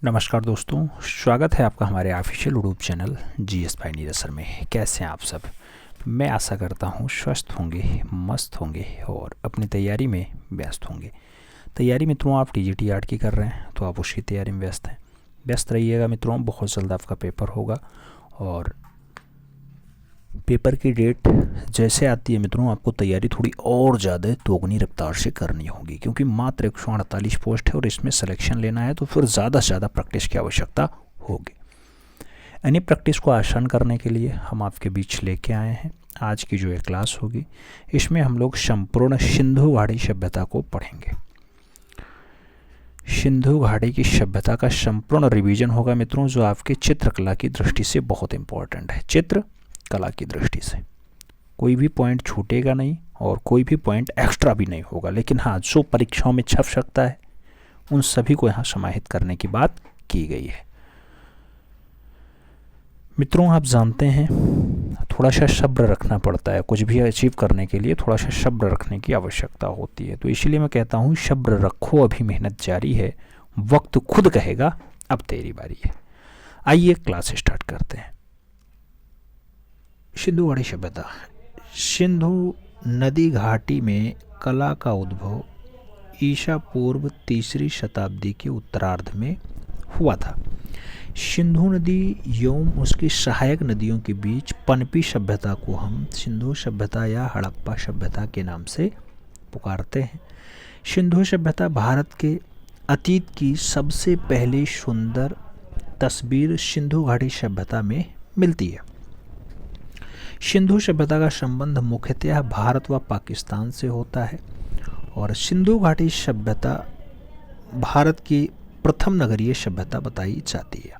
नमस्कार दोस्तों, स्वागत है आपका हमारे official YouTube channel GS bye Neeraj sir में। कैसे हैं आप सब? मैं आशा करता हूँ स्वस्थ होंगे, मस्त होंगे और अपनी तैयारी में व्यस्त होंगे। तैयारी मित्रों आप टीजीटी आर्ट की कर रहे हैं तो आप उसकी तैयारी में व्यस्त हैं। व्यस्त रहिएगा मित्रों, बहुत जल्द आपका पेपर होगा और पेपर की डेट जैसे आती है मित्रों आपको तैयारी थोड़ी और ज़्यादा दोगुनी रफ्तार से करनी होगी, क्योंकि मात्र 148 पोस्ट है और इसमें सिलेक्शन लेना है तो फिर ज़्यादा से ज़्यादा प्रैक्टिस की आवश्यकता होगी। यानी प्रैक्टिस को आसान करने के लिए हम आपके बीच लेके आए हैं आज की जो ये क्लास होगी। इसमें हम लोग संपूर्ण सिंधु घाटी सभ्यता को पढ़ेंगे। सिंधु घाटी की सभ्यता का संपूर्ण रिवीजन होगा मित्रों, जो आपके चित्रकला की दृष्टि से बहुत इंपॉर्टेंट है। चित्र कला की दृष्टि से कोई भी पॉइंट छूटेगा नहीं और कोई भी पॉइंट एक्स्ट्रा भी नहीं होगा, लेकिन हाँ जो परीक्षाओं में छप सकता है उन सभी को यहाँ समाहित करने की बात की गई है। मित्रों आप जानते हैं थोड़ा सा सब्र रखना पड़ता है, कुछ भी अचीव करने के लिए थोड़ा सा सब्र रखने की आवश्यकता होती है। तो इसीलिए मैं कहता हूँ सब्र रखो, अभी मेहनत जारी है, वक्त खुद कहेगा अब तेरी बारी है। आइए क्लास स्टार्ट करते हैं। सिंधु घाटी सभ्यता। सिंधु नदी घाटी में कला का उद्भव ईसा पूर्व 3री शताब्दी के उत्तरार्ध में हुआ था। सिंधु नदी एवं उसकी सहायक नदियों के बीच पनपी सभ्यता को हम सिंधु सभ्यता या हड़प्पा सभ्यता के नाम से पुकारते हैं। सिंधु सभ्यता भारत के अतीत की सबसे पहली सुंदर तस्वीर सिंधु घाटी सभ्यता में मिलती है। सिंधु सभ्यता का संबंध मुख्यतः भारत व पाकिस्तान से होता है और सिंधु घाटी सभ्यता भारत की प्रथम नगरीय सभ्यता बताई जाती है।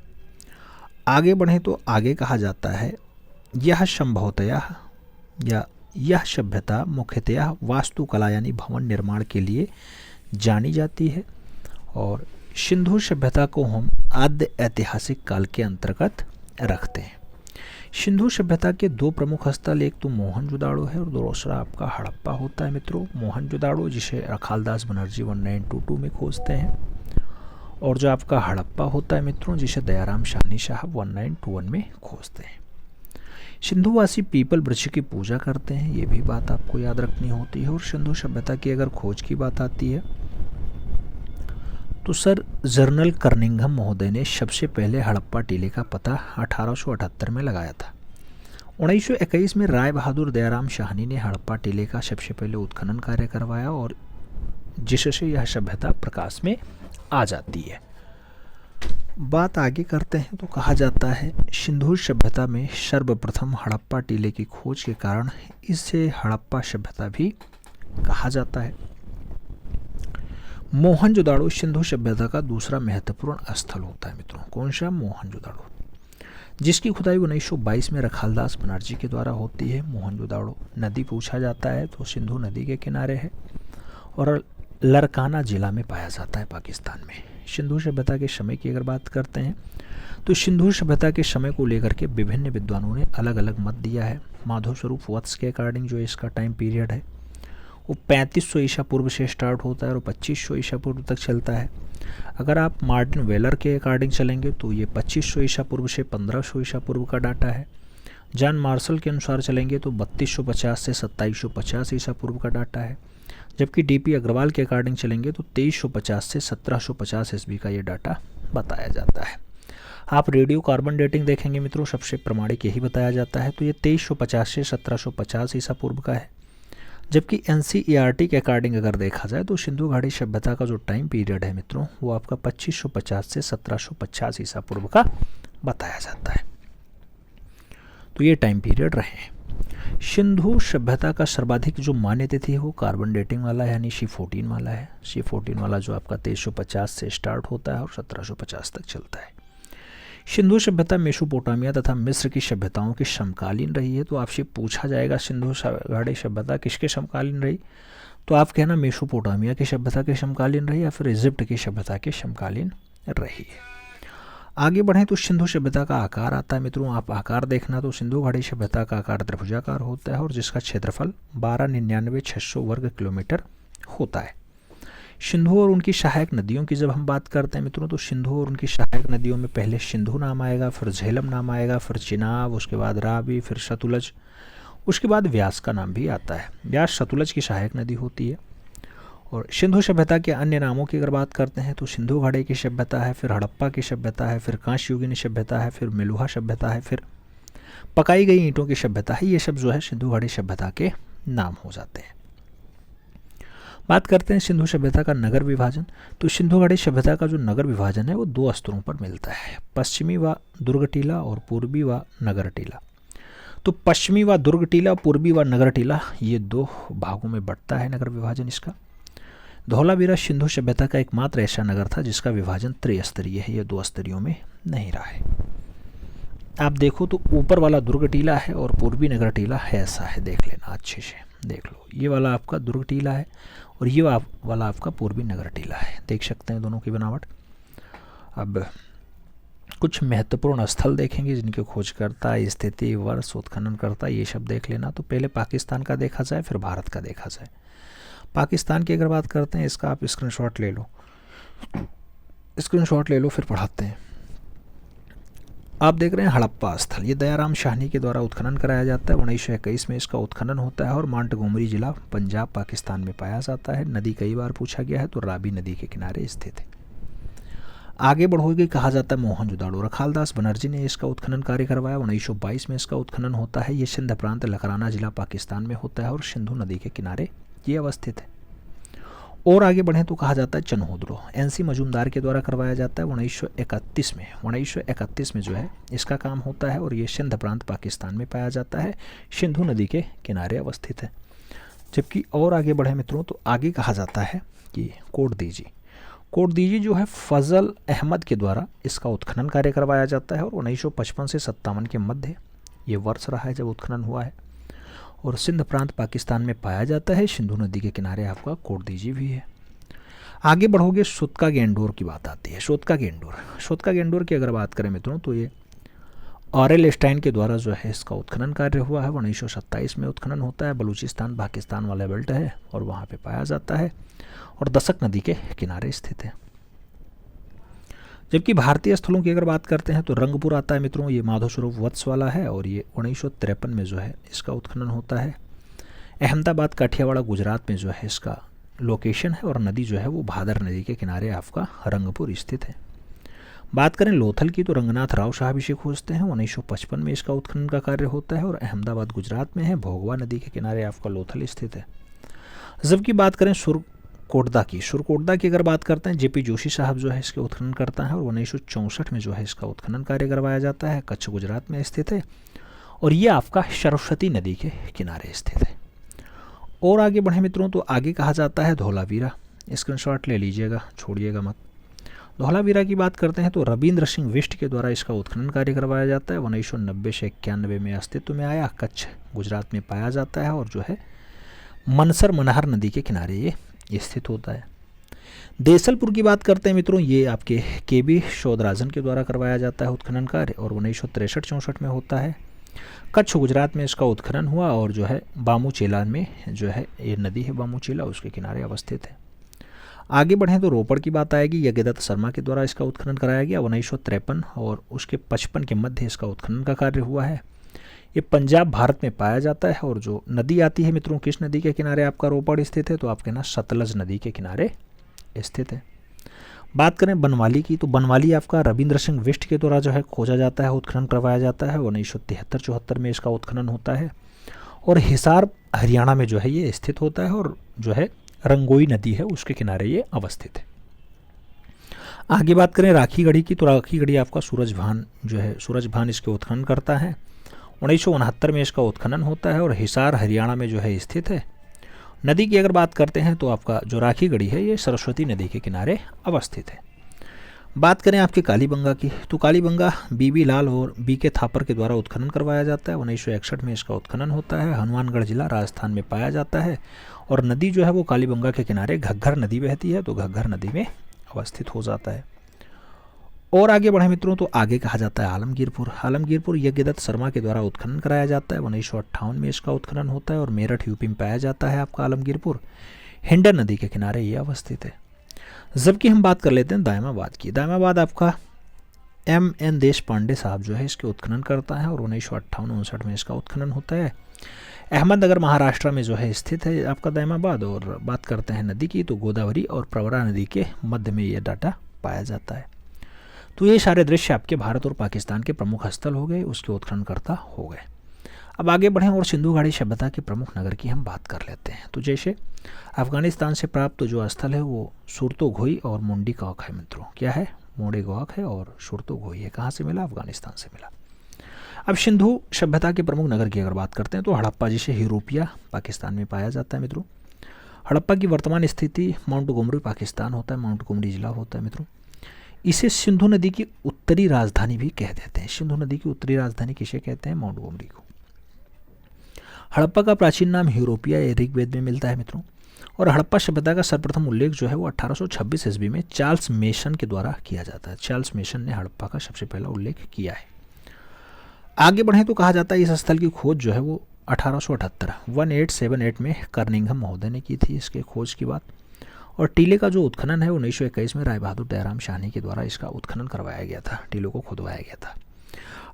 आगे बढ़ें तो आगे कहा जाता है यह संभवतया या यह सभ्यता मुख्यतः वास्तुकला यानी भवन निर्माण के लिए जानी जाती है और सिंधु सभ्यता को हम आद्य ऐतिहासिक काल के अंतर्गत रखते हैं। सिंधु सभ्यता के दो प्रमुख स्थल, एक तो मोहनजोदाड़ो है और दूसरा आपका हड़प्पा होता है मित्रों। मोहनजोदाड़ो जिसे रखालदास बनर्जी 1922 में खोजते हैं और जो आपका हड़प्पा होता है मित्रों जिसे दयाराम शाहनी साहब 1921 में खोजते हैं। सिंधुवासी पीपल वृक्ष की पूजा करते हैं, ये भी बात आपको याद रखनी होती है। और सिंधु सभ्यता की अगर खोज की बात आती है तो सर जर्नल कर्निंघम महोदय ने सबसे पहले हड़प्पा टीले का पता 1878 में लगाया था। 1921 में राय बहादुर दयाराम शाहनी ने हड़प्पा टीले का सबसे पहले उत्खनन कार्य करवाया और जिससे यह सभ्यता प्रकाश में आ जाती है। बात आगे करते हैं तो कहा जाता है सिंधु सभ्यता में सर्वप्रथम हड़प्पा टीले की खोज के कारण इसे हड़प्पा सभ्यता भी कहा जाता है। मोहनजोदाड़ो सिंधु सभ्यता का दूसरा महत्वपूर्ण स्थल होता है मित्रों। कौन सा? मोहनजोदाड़ो, जिसकी खुदाई 1922 में रखालदास बनर्जी के द्वारा होती है। मोहनजोदाड़ो नदी पूछा जाता है तो सिंधु नदी के किनारे है और लरकाना जिला में पाया जाता है पाकिस्तान में। सिंधु सभ्यता के समय की अगर बात करते हैं तो सिंधु सभ्यता के समय को लेकर के विभिन्न विद्वानों ने अलग अलग मत दिया है। माधव स्वरूप वत्स के अकॉर्डिंग जो इसका टाइम पीरियड है वो 3500 ईसा पूर्व से स्टार्ट होता है और 2500 ईसा पूर्व तक चलता है। अगर आप मार्टिन वेलर के अकॉर्डिंग चलेंगे तो ये 2500 ईसा पूर्व से 1500 ईसा पूर्व का डाटा है। जॉन मार्शल के अनुसार चलेंगे तो 3250 से 2750 ईसा पूर्व का डाटा है। जबकि डीपी अग्रवाल के अकॉर्डिंग चलेंगे तो 2350 से 1750 ईस्वी का ये डाटा बताया जाता है। आप रेडियो कार्बन डेटिंग देखेंगे मित्रों, सबसे प्रमाणिक यही बताया जाता है। तो ये 2350 से 1750 ईसा पूर्व का है। जबकि एनसीईआरटी के अकॉर्डिंग अगर देखा जाए तो सिंधु घाटी सभ्यता का जो टाइम पीरियड है मित्रों वो आपका 2550 से 1750 ईसा पूर्व का बताया जाता है। तो ये टाइम पीरियड रहे हैं। सिंधु सभ्यता का सर्वाधिक जो मान्य तिथि है वो कार्बन डेटिंग वाला है यानी C14 वाला है। C14 वाला जो आपका 2350 से स्टार्ट होता है और 1750 तक चलता है। सिंधु सभ्यता मेसोपोटामिया तथा मिस्र की सभ्यताओं के समकालीन रही है। तो आपसे पूछा जाएगा सिंधु घाटी सभ्यता किसके समकालीन रही, तो आप कहना मेसोपोटामिया की सभ्यता के समकालीन रही या फिर इजिप्ट की सभ्यता के समकालीन रही है। आगे बढ़ें तो सिंधु सभ्यता का आकार आता है मित्रों। आप आकार देखना तो सिंधु घाटी सभ्यता का आकार त्रिभुजाकार होता है और जिसका क्षेत्रफल 12,99,600 वर्ग किलोमीटर होता है। सिंधु और उनकी सहायक नदियों की जब हम बात करते हैं मित्रों, तो सिंधु और उनकी सहायक नदियों में पहले सिंधु नाम आएगा, फिर झेलम नाम आएगा, फिर चिनाब, उसके बाद रावी, फिर सतलुज, उसके बाद व्यास का नाम भी आता है। व्यास सतलुज की सहायक नदी होती है। और सिंधु सभ्यता के अन्य नामों की अगर बात करते हैं तो सिंधु घाटी की सभ्यता है, फिर हड़प्पा की सभ्यता है, फिर कांस्ययुगीन सभ्यता है, फिर मेलुहा सभ्यता है, फिर पकाई गई ईंटों की सभ्यता है। ये सब जो है सिंधु घाटी सभ्यता के नाम हो जाते हैं। बात करते हैं सिंधु सभ्यता का नगर विभाजन। तो सिंधु घाटी सभ्यता का जो नगर विभाजन है वो 2 स्तरों पर मिलता है, पश्चिमी व दुर्ग टीला और पूर्वी व नगर टीला। तो पश्चिमी व दुर्ग टीला, पूर्वी व नगर टीला, ये 2 भागों में बढ़ता है नगर विभाजन इसका। धौलावीरा सिंधु सभ्यता का एकमात्र ऐसा नगर था जिसका विभाजन त्रिस्तरीय है, यह 2 स्तरीयों में नहीं रहा है। आप देखो तो ऊपर वाला दुर्ग टीला है और पूर्वी नगर टीला है, ऐसा है, देख लेना अच्छे से, देख लो। ये वाला आपका दुर्ग टीला है और ये वाला आपका पूर्वी नगर टीला है, देख सकते हैं दोनों की बनावट। अब कुछ महत्वपूर्ण स्थल देखेंगे जिनके खोजकर्ता, स्थिति, वर्ष, उत्खननकर्ता, ये सब देख लेना। तो पहले पाकिस्तान का देखा जाए, फिर भारत का देखा जाए। पाकिस्तान की अगर बात करते हैं, इसका आप स्क्रीनशॉट ले लो, फिर पढ़ाते हैं। आप देख रहे हैं हड़प्पा स्थल, ये दयाराम शाहनी के द्वारा उत्खनन कराया जाता है। 1921 में इसका उत्खनन होता है और मांटगोमरी जिला पंजाब पाकिस्तान में पाया जाता है। नदी कई बार पूछा गया है, तो रावी नदी के किनारे स्थित है। आगे बढ़ोगे, कहा जाता है मोहनजोदाड़ो, रखालदास बनर्जी ने इसका उत्खनन कार्य करवाया। 1922 में इसका उत्खनन होता है। ये सिंध प्रांत लकराना जिला पाकिस्तान में होता है और सिंधु नदी के किनारे ये अवस्थित है। और आगे बढ़ें तो कहा जाता है चनहोदरो, एनसी मजूमदार के द्वारा करवाया जाता है 1931 में जो है इसका काम होता है और ये सिंध प्रांत पाकिस्तान में पाया जाता है, सिंधु नदी के किनारे अवस्थित है। जबकि और आगे बढ़े मित्रों तो आगे कहा जाता है कि कोटदीजी जो है फजल अहमद के द्वारा इसका उत्खनन कार्य करवाया जाता है और 1955 से 57 के मध्य ये वर्ष रहा है जब उत्खनन हुआ है और सिंध प्रांत पाकिस्तान में पाया जाता है। सिंधु नदी के किनारे आपका कोटदीजी भी है। आगे बढ़ोगे, सोतका गेंडोर की बात आती है। सोतका गेंडोर की अगर बात करें मित्रों तो ये ऑरेल स्टाइन के द्वारा जो है इसका उत्खनन कार्य हुआ है। 1927 में उत्खनन होता है। बलूचिस्तान पाकिस्तान वाला बेल्ट है और वहाँ पे पाया जाता है और दशक नदी के किनारे स्थित है। जबकि भारतीय स्थलों की अगर बात करते हैं तो रंगपुर आता है मित्रों, ये माधव स्वरूप वत्स वाला है और ये 1953 में जो है इसका उत्खनन होता है। अहमदाबाद काठियावाड़ गुजरात में जो है इसका लोकेशन है और नदी जो है वो भादर नदी के किनारे आपका रंगपुर स्थित है। बात करें लोथल की तो रंगनाथ राव साहब इसे खोजते हैं। 1955 में इसका उत्खनन का कार्य होता है और अहमदाबाद गुजरात में है, भोगवा नदी के किनारे आपका लोथल स्थित है। जबकि बात करें सुरकोटदा की अगर बात करते हैं, जेपी जोशी साहब जो है इसके उत्खनन करता है और 1964 में जो है इसका उत्खनन कार्य करवाया जाता है। कच्छ गुजरात में स्थित है और ये आपका सरस्वती नदी के किनारे स्थित है। और आगे बढ़े मित्रों तो आगे कहा जाता है धौलावीरा, स्क्रीनशॉट ले लीजिएगा, छोड़िएगा मत। धौलावीरा की बात करते हैं तो रविंद्र सिंह बिष्ट के द्वारा इसका उत्खनन कार्य करवाया जाता है। 1990 से 91 में अस्तित्व में आया। कच्छ गुजरात में पाया जाता है और जो है मनसर मनहर नदी के किनारे ये स्थित होता है। देसलपुर की बात करते हैं मित्रों, ये आपके केबी शोधराजन के द्वारा करवाया जाता है उत्खनन कार्य और 1963-64 में होता है। कच्छ गुजरात में इसका उत्खनन हुआ और जो है बामूचेला में जो है ये नदी है बामूचेला, उसके किनारे अवस्थित है। आगे बढ़ें तो रोपड़ की बात आएगी। यज्ञदत्त शर्मा के द्वारा इसका उत्खनन कराया गया। 1953 और उसके 55 के मध्य इसका उत्खनन का कार्य हुआ है। ये पंजाब भारत में पाया जाता है और जो नदी आती है मित्रों, किस नदी के किनारे आपका रोपड़ स्थित है, तो आपके ना सतलज नदी के किनारे स्थित है। बात करें बनवाली की तो बनवाली आपका रविंद्र सिंह बिष्ट के द्वारा जो है खोजा जाता है, उत्खनन करवाया जाता है। 1973-74 में इसका उत्खनन होता है और हिसार हरियाणा में जो है ये स्थित होता है और जो है रंगोई नदी है उसके किनारे ये अवस्थित है। आगे बात करें राखीगढ़ी की तो राखीगढ़ी आपका सूरजभान इसके उत्खनन करता है। 1969 में इसका उत्खनन होता है और हिसार हरियाणा में जो है स्थित है। नदी की अगर बात करते हैं तो आपका जो राखीगढ़ी है ये सरस्वती नदी के किनारे अवस्थित है। बात करें आपके कालीबंगा की तो कालीबंगा बीबी लाल और बीके थापर के द्वारा उत्खनन करवाया जाता है। 1961 में इसका उत्खनन होता है। हनुमानगढ़ जिला राजस्थान में पाया जाता है और नदी जो है वो कालीबंगा के किनारे घग्घर नदी बहती है तो घग्घर नदी में अवस्थित हो जाता है। और आगे बढ़े मित्रों तो आगे कहा जाता है आलमगीरपुर यज्ञदत्त शर्मा के द्वारा उत्खनन कराया जाता है। 1958 में इसका उत्खनन होता है और मेरठ यूपी में पाया जाता है आपका आलमगीरपुर। हिंडन नदी के किनारे ये अवस्थित है। जबकि हम बात कर लेते हैं दायमाबाद की। दायमाबाद आपका M.N. देश पांडे साहब जो है इसके उत्खनन करता है और 1958-59 में इसका उत्खनन होता है। अहमदनगर महाराष्ट्र में जो है स्थित है आपका दायमाबाद। और बात करते हैं नदी की, तो गोदावरी और प्रवरा नदी के मध्य में ये डाटा पाया जाता है। तो ये सारे दृश्य आपके भारत और पाकिस्तान के प्रमुख स्थल हो गए, उसके उत्खननकर्ता हो गए। अब आगे बढ़ें और सिंधु घाटी सभ्यता के प्रमुख नगर की हम बात कर लेते हैं। तो जैसे अफगानिस्तान से प्राप्त जो स्थल है वो सुरतोघोई और मुंडी कॉक है मित्रों। क्या है? मोड़े गौक है और सुरतोघोई है। कहाँ से मिला? अफगानिस्तान से मिला। अब सिंधु सभ्यता के प्रमुख नगर की अगर बात करते हैं तो हड़प्पा, जिसे यूरोपिया पाकिस्तान में पाया जाता है मित्रों। हड़प्पा की वर्तमान स्थिति माउंटगोमरी पाकिस्तान होता है, माउंटगोमरी जिला होता है मित्रों। इसे सिंधु नदी की उत्तरी राजधानी भी कह देते हैं। सिंधु नदी की उत्तरी राजधानी किसे कहते हैं? माउंटगोमरी को। हड़प्पा का प्राचीन नाम यूरोपिया ऋग्वेद में मिलता है मित्रों। और हड़प्पा सभ्यता का सर्वप्रथम उल्लेख जो है वो 1826 ईस्वी में चार्ल्स मेसन के द्वारा किया जाता है। चार्ल्स मेसन ने हड़प्पा का सबसे पहला उल्लेख किया है। आगे बढ़े तो कहा जाता है इस स्थल की खोज जो है वो 1878 में कर्निंघम महोदय ने की थी इसके खोज की बात। और टीले का जो उत्खनन है 1921 में राय बहादुर दयाराम शाहनी के द्वारा इसका उत्खनन करवाया गया था, टीलों को खुदवाया गया था।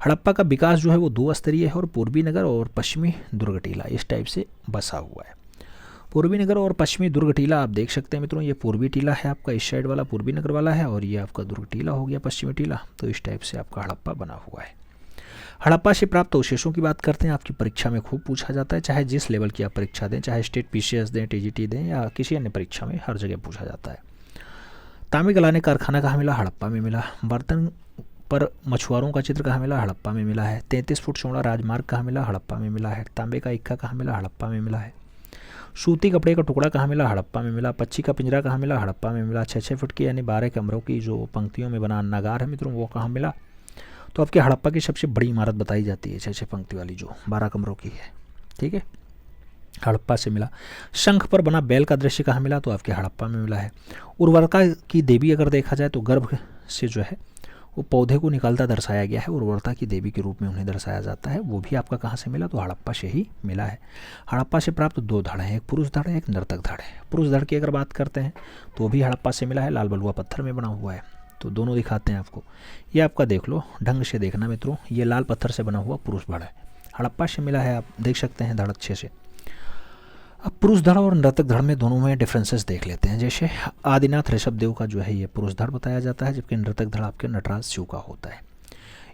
हड़प्पा का विकास जो है वो दो स्तरीय है और पूर्वी नगर और पश्चिमी दुर्ग टीला इस टाइप से बसा हुआ है। पूर्वी नगर और पश्चिमी दुर्ग टीला आप देख सकते हैं मित्रों। ये पूर्वी टीला है आपका, इस साइड वाला पूर्वी नगर वाला है, और ये आपका दुर्ग टीला हो गया पश्चिमी टीला। तो इस टाइप से आपका हड़प्पा बना हुआ है। हड़प्पा से प्राप्त अवशेषों की बात करते हैं। आपकी परीक्षा में खूब पूछा जाता है, चाहे जिस लेवल की आप परीक्षा दें, चाहे स्टेट PCS दें, TGT दें या किसी अन्य परीक्षा में, हर जगह पूछा जाता है। तांबे गलाने कारखाना कहाँ मिला? हड़प्पा में मिला। बर्तन पर मछुआरों का चित्र कहाँ मिला? हड़प्पा में मिला है। 33 फुट चौड़ा राजमार्ग कहाँ मिला? हड़प्पा में मिला है। तांबे का इक्का कहाँ मिला? हड़प्पा में मिला है। सूती कपड़े का टुकड़ा कहाँ मिला? हड़प्पा में मिला। पक्षी का पिंजरा कहाँ मिला? हड़प्पा में मिला। 6-6 फुट की यानी 12 कमरों की जो पंक्तियों में बना अन्नागार है मित्रों, वो कहाँ मिला? तो आपके हड़प्पा की सबसे बड़ी इमारत बताई जाती है 6-6 पंक्ति वाली जो 12 कमरों की है, ठीक है, हड़प्पा से मिला। शंख पर बना बैल का दृश्य कहाँ मिला? तो आपके हड़प्पा में मिला है। उर्वरता की देवी अगर देखा जाए तो गर्भ से जो है वो पौधे को निकालता दर्शाया गया है, उर्वरता की देवी के रूप में उन्हें दर्शाया जाता है। वो भी आपका कहाँ से मिला? तो हड़प्पा से ही मिला है। हड़प्पा से प्राप्त दो धड़ हैं, एक पुरुष धड़ है, एक नर्तक धड़ है। पुरुष धड़ की अगर बात करते हैं तो भी हड़प्पा से मिला है, लाल बलुआ पत्थर में बना हुआ है। तो दोनों दिखाते हैं आपको, ये आपका देख लो, ढंग से देखना मित्रों। ये लाल पत्थर से बना हुआ पुरुष धड़ है, हड़प्पा से मिला है। आप देख सकते हैं धड़ अच्छे से। अब पुरुष धड़ और नर्तक धड़ में दोनों में डिफरेंसेस देख लेते हैं। जैसे आदिनाथ ऋषभदेव का जो है ये पुरुष धड़ बताया जाता है, जबकि नर्तक धड़ आपके नटराज शिव का होता है।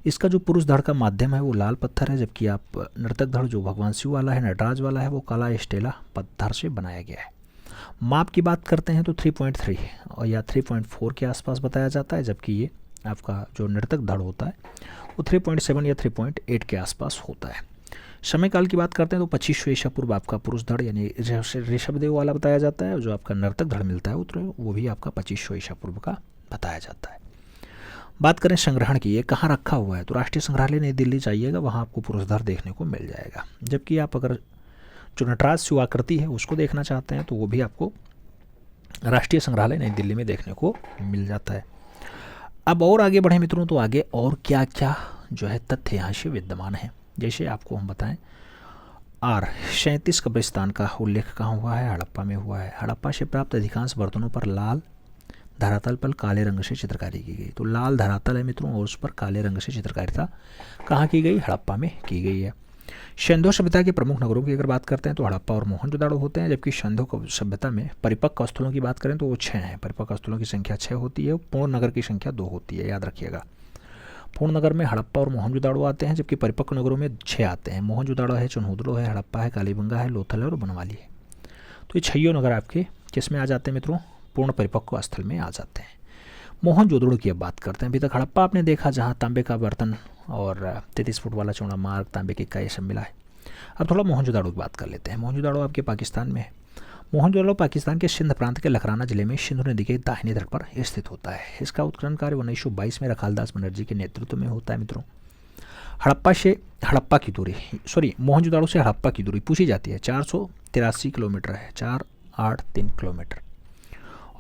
इसका जो पुरुष धड़ का माध्यम है वो लाल पत्थर है, जबकि आप नर्तक धड़ जो भगवान शिव वाला है, नटराज वाला है, वो काला स्टेला पत्थर से बनाया गया है। माप की बात करते हैं तो 3.3 और या 3.4 के आसपास बताया जाता है, जबकि ये आपका जो नर्तक धड़ होता है वो 3.7 या 3.8 के आसपास होता है। समय काल की बात करते हैं तो 2500 ईसा पूर्व आपका पुरुष धड़ यानी ऋषभदेव वाला बताया जाता है। जो आपका नर्तक धड़ मिलता है वो भी आपका 2500 ईसा पूर्व का बताया जाता है। बात करें संग्रहण की, ये कहाँ रखा हुआ है? तो राष्ट्रीय संग्रहालय नई दिल्ली जाइएगा, वहाँ आपको पुरुष धड़ देखने को मिल जाएगा। जबकि आप अगर जो नटराज शिव आकृति है उसको देखना चाहते हैं तो वो भी आपको राष्ट्रीय संग्रहालय नई दिल्ली में देखने को मिल जाता है। अब और आगे बढ़े मित्रों तो आगे और क्या क्या जो है तथ्य यहाँ से विद्यमान है। जैसे आपको हम बताएं, 37 कब्रिस्तान का उल्लेख कहाँ हुआ है? हड़प्पा में हुआ है। हड़प्पा से प्राप्त अधिकांश बर्तनों पर लाल धरातल पर काले रंग से चित्रकारी की गई। तो लाल धरातल है मित्रों और उस पर काले रंग से चित्रकारिता कहाँ की गई? हड़प्पा में की गई है। सिंधु सभ्यता के प्रमुख नगरों की अगर बात करते हैं तो हड़प्पा और मोहनजोदाड़ो होते हैं, जबकि सिंधु सभ्यता में परिपक्व स्थलों की बात करें तो वो 6 हैं। परिपक्व स्थलों की संख्या 6 होती है, पूर्ण नगर की संख्या 2 होती है, याद रखिएगा। पूर्ण नगर में हड़प्पा और मोहनजोदाड़ो आते हैं, जबकि परिपक्व नगरों में 6 आते हैं। मोहनजोदाड़ो है, चुनहुदड़ो है, हड़प्पा है, कालीबंगा है, लोथल है और बनवाली है। तो ये 6 नगर आपके किस में आ जाते हैं मित्रों? पूर्ण परिपक्व स्थल में आ जाते हैं। मोहनजोदड़ो की अब बात करते हैं। अभी तक हड़प्पा आपने देखा जहाँ तांबे का बर्तन और 33 फुट वाला चौड़ा मार्ग, तांबे के इक्का, ये सब मिला है। अब थोड़ा मोहनजोदाड़ो की बात कर लेते हैं। मोहनजोदाड़ो आपके पाकिस्तान में है। मोहनजोदड़ो पाकिस्तान के सिंध प्रांत के लखराना जिले में सिंधु नदी के दाहिने तट पर स्थित होता है। इसका उत्खनन कार्य 1922 में रखालदास बनर्जी के नेतृत्व में होता है मित्रों। मोहनजोदाड़ो से हड़प्पा की दूरी पूछी जाती है, 483 किलोमीटर है, 483 किलोमीटर।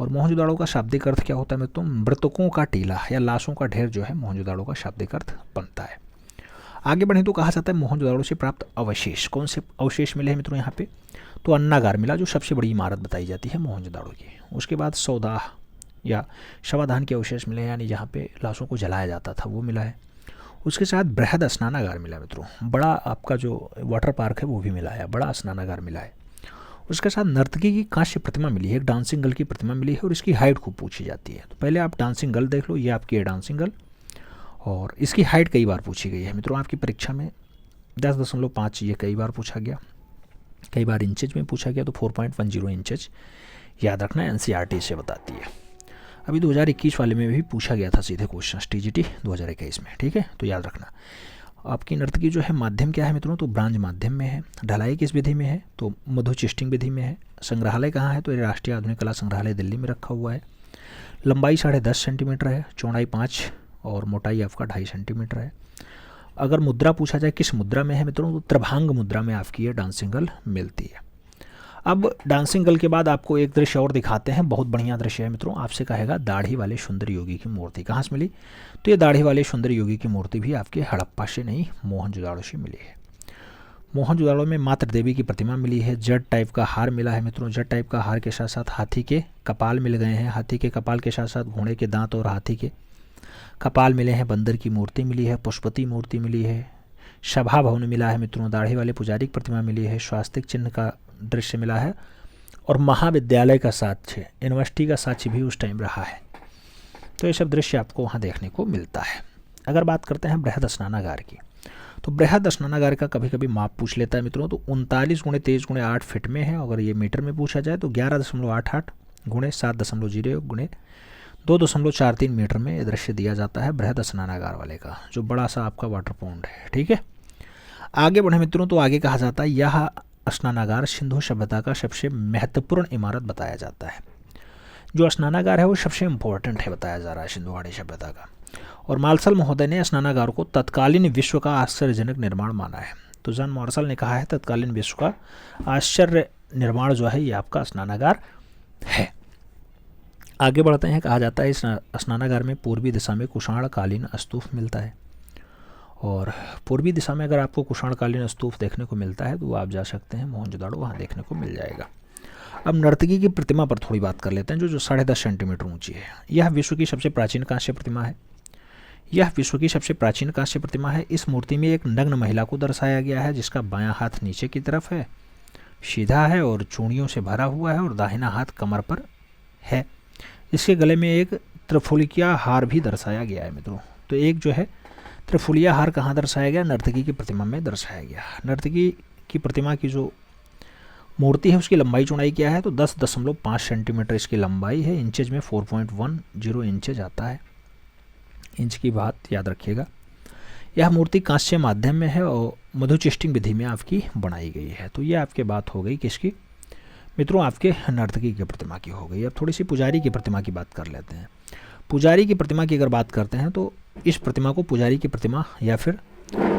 और मोहनजोदाड़ो का शाब्दिक अर्थ क्या होता है मित्रों? मृतकों का टीला या लाशों का ढेर जो है मोहनजोदाड़ो का शाब्दिक अर्थ बनता है। आगे बढ़े तो कहा जाता है मोहनजोदाड़ो से प्राप्त अवशेष, कौन से अवशेष मिले हैं मित्रों यहाँ पे? तो अन्नागार मिला, जो सबसे बड़ी इमारत बताई जाती है मोहनजोदाड़ो की। उसके बाद सौदाह या शवाधान के अवशेष मिले हैं, यानी जहाँ पे लाशों को जलाया जाता था वो मिला है। उसके साथ बृहद स्नानागार मिला है मित्रों, बड़ा आपका जो वाटर पार्क है वो भी मिला है, बड़ा स्नानागार मिला है। उसके साथ नर्तकी की कांस्य प्रतिमा मिली है, एक डांसिंग गर्ल की प्रतिमा मिली है और इसकी हाइट खूब पूछी जाती है। तो पहले आप डांसिंग गर्ल देख लो, ये आपकी है डांसिंग गर्ल और इसकी हाइट कई बार पूछी गई है मित्रों आपकी परीक्षा में 10.5 ये कई बार पूछा गया, कई बार इंचेज में पूछा गया, तो 4.10 इंचेज याद रखना, एनसीईआरटी से बताती है। अभी 2021 वाले में भी पूछा गया था सीधे क्वेश्चन टीजीटी 2021 में, ठीक है, तो याद रखना। आपकी नर्तकी जो है माध्यम क्या है मित्रों, तो ब्रांज माध्यम में है। ढलाई किस विधि में है, तो मधुचिस्टिंग विधि में है। संग्रहालय कहाँ है, तो ये राष्ट्रीय आधुनिक कला संग्रहालय दिल्ली में रखा हुआ है। लंबाई 10.5 सेंटीमीटर है, चौड़ाई 5 और मोटाई आपका 2.5 सेंटीमीटर है। अगर मुद्रा पूछा जाए किस मुद्रा में है मित्रों, तो त्रिभंग मुद्रा में आपकी ये डांसिंग गर्ल मिलती है। अब डांसिंग गर्ल के बाद आपको एक दृश्य और दिखाते हैं, बहुत बढ़िया दृश्य है मित्रों। आपसे कहेगा दाढ़ी वाले सुंदर योगी की मूर्ति कहाँ से मिली, तो ये दाढ़ी वाले सुंदर योगी की मूर्ति भी आपके हड़प्पा से नहीं, मोहनजोदाड़ो से मिली है। मोहनजोदाड़ो में मातृ देवी की प्रतिमा मिली है। जट टाइप का हार मिला है मित्रों, जट टाइप का हार के साथ साथ हाथी के कपाल मिल गए हैं, हाथी के कपाल के साथ साथ घोड़े के दांत और हाथी के कपाल मिले हैं। बंदर की मूर्ति मिली है, पशुपति मूर्ति मिली है, सभा भवन मिला है मित्रों, दाढ़ी वाले पुजारी की प्रतिमा मिली है, स्वास्तिक चिन्ह का दृश्य मिला है और महाविद्यालय का साक्ष्य, यूनिवर्सिटी का साक्ष्य भी उस टाइम रहा है। तो ये सब दृश्य आपको वहाँ देखने को मिलता है। अगर बात करते हैं बृहद स्नानागार की, तो बृहद स्नानागार का कभी कभी माप पूछ लेता है मित्रों, तो 39 × 23 × 8 फीट में है। अगर ये मीटर में पूछा जाए तो 11.88 × 7.0 × 2.43 मीटर में ये दृश्य दिया जाता है बृहद स्नानागार वाले का, जो बड़ा सा आपका वाटर पॉन्ड है, ठीक है। आगे बढ़े मित्रों, तो आगे कहा जाता है यह स्नानागार सिंधु सभ्यता का सबसे महत्वपूर्ण इमारत बताया जाता है। जो स्नानागार है वो सबसे इम्पोर्टेंट है बताया जा रहा है सिंधुघाटी सभ्यता का। और मार्शल महोदय ने स्नानागार को तत्कालीन विश्व का आश्चर्यजनक निर्माण माना है। तो जॉन मार्शल ने कहा है तत्कालीन विश्व का आश्चर्य निर्माण जो है ये आपका स्नानागार है। आगे बढ़ते हैं, कहा जाता है इस स्नानागार में पूर्वी दिशा में कुषाणकालीन स्तूप मिलता है। और पूर्वी दिशा में अगर आपको कुषाणकालीन स्तूप देखने को मिलता है तो आप जा सकते हैं मोहनजोदाड़ो, वहाँ देखने को मिल जाएगा। अब नर्तकी की प्रतिमा पर थोड़ी बात कर लेते हैं, जो 10.5 सेंटीमीटर ऊंची है। यह विश्व की सबसे प्राचीन कांस्य प्रतिमा है। यह विश्व की सबसे प्राचीन कांस्य प्रतिमा है। इस मूर्ति में एक नग्न महिला को दर्शाया गया है, जिसका बायां हाथ नीचे की तरफ है, सीधा है और चूड़ियों से भरा हुआ है और दाहिना हाथ कमर पर है। इसके गले में एक त्रिफुलिया हार भी दर्शाया गया है मित्रों। तो एक जो है त्रिफुलिया हार कहाँ दर्शाया गया, नर्तकी की प्रतिमा में दर्शाया गया। नर्तकी की प्रतिमा की जो मूर्ति है उसकी लंबाई चौड़ाई क्या है, तो 10.5 सेंटीमीटर इसकी लंबाई है। इंचेज में 4.10 इंचेज आता है, इंच की बात याद रखिएगा। यह मूर्ति कांस्य माध्यम में है और मधुचिस्टिंग विधि में आपकी बनाई गई है। तो ये आपके बात हो गई किसकी मित्रों, आपके नर्तकी की प्रतिमा की हो गई। अब थोड़ी सी पुजारी की प्रतिमा की बात कर लेते हैं। पुजारी की प्रतिमा की अगर बात करते हैं तो इस प्रतिमा को पुजारी की प्रतिमा या फिर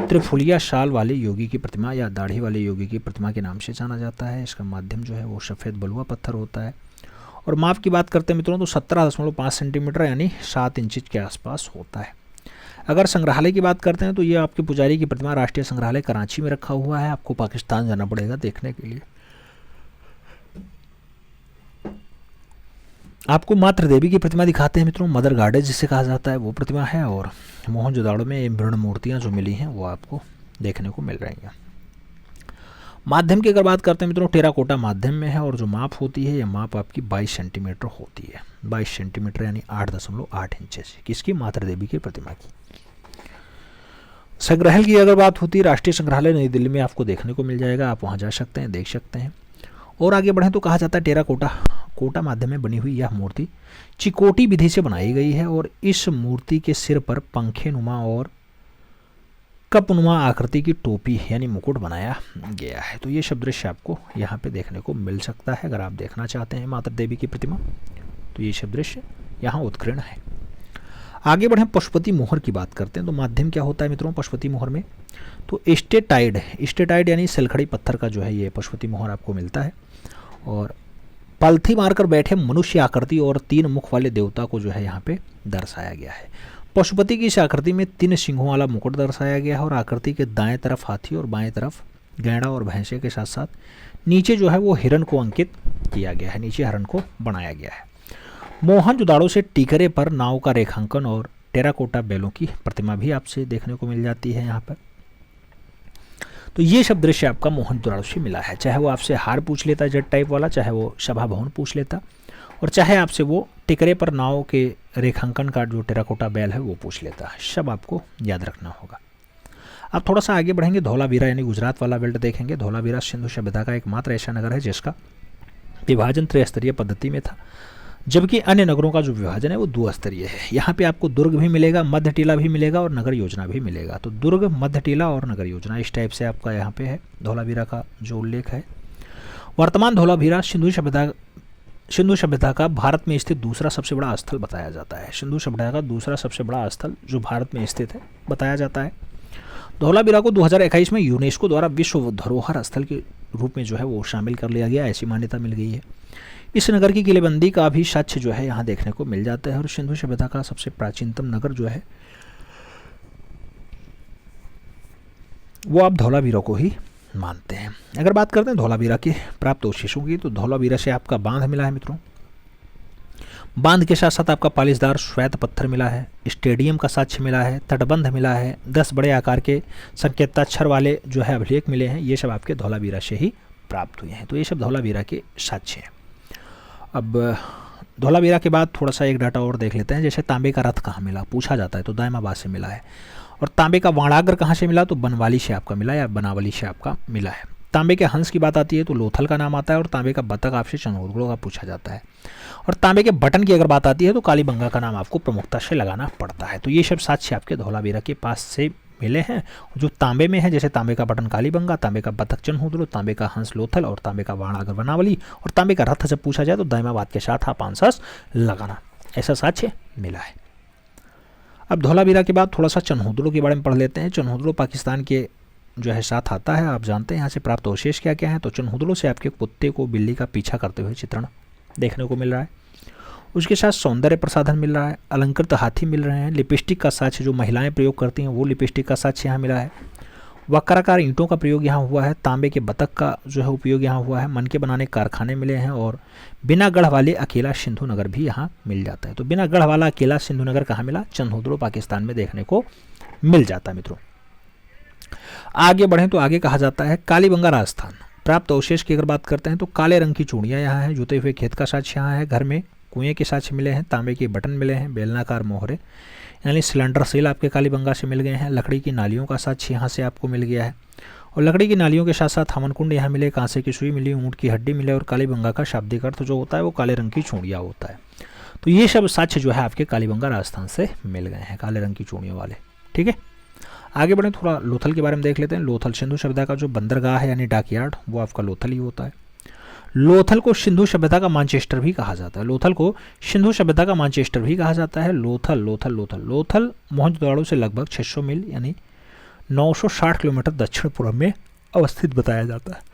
त्रिफुलिया शाल वाले योगी की प्रतिमा या दाढ़ी वाले योगी की प्रतिमा के नाम से जाना जाता है। इसका माध्यम जो है वो सफ़ेद बलुआ पत्थर होता है। और माप की बात करते हैं मित्रों तो 17.5 सेंटीमीटर यानी 7 इंच के आसपास होता है। अगर संग्रहालय की बात करते हैं तो ये आपके पुजारी की प्रतिमा राष्ट्रीय संग्रहालय कराची में रखा हुआ है। आपको पाकिस्तान जाना पड़ेगा देखने के लिए। आपको मातृ देवी की प्रतिमा दिखाते हैं मित्रों, मदर गॉडेस जिसे कहा जाता है वो प्रतिमा है। और मोहनजोदाड़ो में मृण मूर्तियाँ जो मिली हैं वो आपको देखने को मिल रही हैं। माध्यम की अगर बात करते हैं मित्रों, टेराकोटा माध्यम में है और जो माप होती है यह माप आपकी 22 सेंटीमीटर होती है। 22 सेंटीमीटर यानी 8.8 इंचेस किसकी, मातृ देवी की प्रतिमा की। संग्रहालय की अगर बात होती है, राष्ट्रीय संग्रहालय नई दिल्ली में आपको देखने को मिल जाएगा, आप वहाँ जा सकते हैं, देख सकते हैं। और आगे बढ़ें तो कहा जाता है टेराकोटा माध्यम में बनी हुई यह मूर्ति चिकोटी विधि से बनाई गई है और इस मूर्ति के सिर पर पंखे नुमा और कपनुमा आकृति की टोपी यानी मुकुट बनाया गया है। तो ये सब दृश्य आपको यहाँ पे देखने को मिल सकता है। अगर आप देखना चाहते हैं मातृ देवी की प्रतिमा तो ये सब दृश्य यहाँ उत्कीर्ण है। आगे बढ़ें, पशुपति मोहर की बात करते हैं तो माध्यम क्या होता है मित्रों पशुपति मोहर में, तो स्टेटाइड यानी सलखड़ी पत्थर का जो है ये पशुपति मोहर आपको मिलता है। और पलथी मारकर बैठे मनुष्य आकृति और 3 मुख वाले देवता को जो है यहाँ पे दर्शाया गया है। पशुपति की इस आकृति में 3 सिंहों वाला मुकुट दर्शाया गया है और आकृति के दाएं तरफ हाथी और बाएं तरफ गैंडा और भैंसे के साथ साथ नीचे जो है वो हिरण को अंकित किया गया है, नीचे हिरण को बनाया गया है। मोहनजोदाड़ो से टिकरे पर नाव का रेखांकन और टेराकोटा बैलों की प्रतिमा भी आपसे देखने को मिल जाती है यहाँ पर। तो ये सब दृश्य आपका मोहनजोदाड़ो से मिला है। चाहे वो आपसे हार पूछ लेता जेट टाइप वाला, चाहे वो सभा भवन पूछ लेता, और चाहे आपसे वो टिकरे पर नाव के रेखांकन का जो टेराकोटा बैल है वो पूछ लेता है। सब आपको याद रखना होगा। अब थोड़ा सा आगे बढ़ेंगे, धौलावीरा यानी गुजरात वाला बेल्ट देखेंगे। धौलावीरा सिंधु सभ्यता का एकमात्र ऐसा नगर है जिसका विभाजन त्रिस्तरीय पद्धति में था, जबकि अन्य नगरों का जो विभाजन है वो 2 स्तरीय है। यहाँ पे आपको दुर्ग भी मिलेगा, मध्य टीला भी मिलेगा और नगर योजना भी मिलेगा। तो दुर्ग, मध्य टीला और नगर योजना इस टाइप से आपका यहाँ पे है धौलावीरा का जो उल्लेख है। वर्तमान धौलावीरा सिंधु सभ्यता का भारत में स्थित दूसरा सबसे बड़ा स्थल बताया जाता है। सिंधु सभ्यता का दूसरा सबसे बड़ा स्थल जो भारत में स्थित है बताया जाता है। धौलावीरा को 2021 में यूनेस्को द्वारा विश्व धरोहर स्थल के रूप में जो है वो शामिल कर लिया गया, ऐसी मान्यता मिल गई है। इस नगर की किलेबंदी का भी साक्ष्य जो है यहाँ देखने को मिल जाता है। और सिंधु सभ्यता का सबसे प्राचीनतम नगर जो है वो आप धौलावीरा को ही मानते हैं। अगर बात करते हैं धौलावीरा के प्राप्त अवशेषों की, तो धौलावीरा से आपका बांध मिला है मित्रों। बांध के साथ साथ आपका पालिशदार श्वेत पत्थर मिला है, स्टेडियम का साक्ष्य मिला है, तटबंध मिला है, 10 बड़े आकार के संकेताक्षर वाले जो है अभिलेख मिले हैं। ये सब आपके धौलावीरा से ही प्राप्त हुए हैं। तो ये सब धौलावीरा के साक्ष्य हैं। अब धौलावीरा के बाद थोड़ा सा एक डाटा और देख लेते हैं। जैसे तांबे का रथ कहाँ मिला पूछा जाता है, तो दायमाबाद से मिला है। और तांबे का वाणागर कहाँ से मिला, तो बनवाली से आपका मिला या बनावली से आपका मिला है। तांबे के हंस की बात आती है तो लोथल का नाम आता है। और तांबे का बतख आपसे चंगोदड़ो का पूछा जाता है। और तांबे के बटन की अगर बात आती है तो कालीबंगा का नाम आपको प्रमुखता से लगाना पड़ता है। तो ये सब साक्ष्य आपके धौलावीरा के पास से मिले हैं जो तांबे में है। जैसे तांबे का बटन कालीबंगा, तांबे का बतख चनहुदड़ो, तांबे का हंस लोथल और तांबे का वाणागर बनावली। और तांबे का रथ जब पूछा जाए तो दायमाबाद के साथ आप आंसर लगाना, ऐसा साक्ष्य मिला है। अब धौलावीरा के बाद थोड़ा सा चनहुदड़ो के बारे में पढ़ लेते हैं। चनहुदड़ो पाकिस्तान के जो है साथ आता है। आप जानते हैं यहाँ से प्राप्त अवशेष क्या क्या है। तो चनहुदड़ो से आपके कुत्ते को बिल्ली का पीछा करते हुए चित्रण देखने को मिल रहा है। उसके साथ सौंदर्य प्रसाधन मिल रहा है, अलंकृत हाथी मिल रहे हैं, लिपस्टिक का साक्ष्य जो महिलाएं प्रयोग करती हैं वो लिपस्टिक का साक्ष्य यहाँ मिला है। वक्राकार ईंटों का प्रयोग यहाँ हुआ है। तांबे के बतख का जो है उपयोग यहाँ हुआ है। मन के बनाने कारखाने मिले हैं। और बिना गढ़ वाले अकेला सिंधु नगर भी यहाँ मिल जाता है। तो बिना गढ़ वाला अकेला सिंधु नगर कहाँ मिला, चनहुदड़ो पाकिस्तान में देखने को मिल जाता है मित्रों। आगे बढ़ें तो आगे कहा जाता है कालीबंगा राजस्थान। प्राप्त अवशेष की अगर बात करते हैं तो काले रंग की चूड़ियाँ यहाँ है, जुते हुए खेत का साक्ष्य यहाँ है, घर में कुएं के साक्ष्य मिले हैं, तांबे के बटन मिले हैं, बेलनाकार मोहरे यानी सिलेंडर सेल आपके कालीबंगा से मिल गए हैं, लकड़ी की नालियों का साक्ष्य यहाँ से आपको मिल गया है। और लकड़ी की नालियों के साथ साथ हवन कुंड यहाँ मिले, कांसे की सुई मिली, ऊँट की हड्डी मिले। और कालीबंगा का शाब्दिक अर्थ जो होता है वो काले रंग की चूड़ियाँ होता है। तो ये सब साक्ष्य जो है आपके कालीबंगा राजस्थान से मिल गए हैं, काले रंग की चूड़ियों वाले। ठीक है, आगे बढ़े थोड़ा लोथल के बारे में देख लेते हैं। लोथल सिंधु सभ्यता का जो बंदरगाह है यानी डाकयार्ड वो आपका लोथल ही होता है। लोथल को सिंधु सभ्यता का मानचेस्टर भी कहा जाता है। लोथल को सिंधु सभ्यता का मानचेस्टर भी कहा जाता है। लोथल लोथल लोथल लोथल मोहनजोदाड़ो से लगभग 600 मील यानी 960 किलोमीटर दक्षिण पूर्व में अवस्थित बताया जाता है।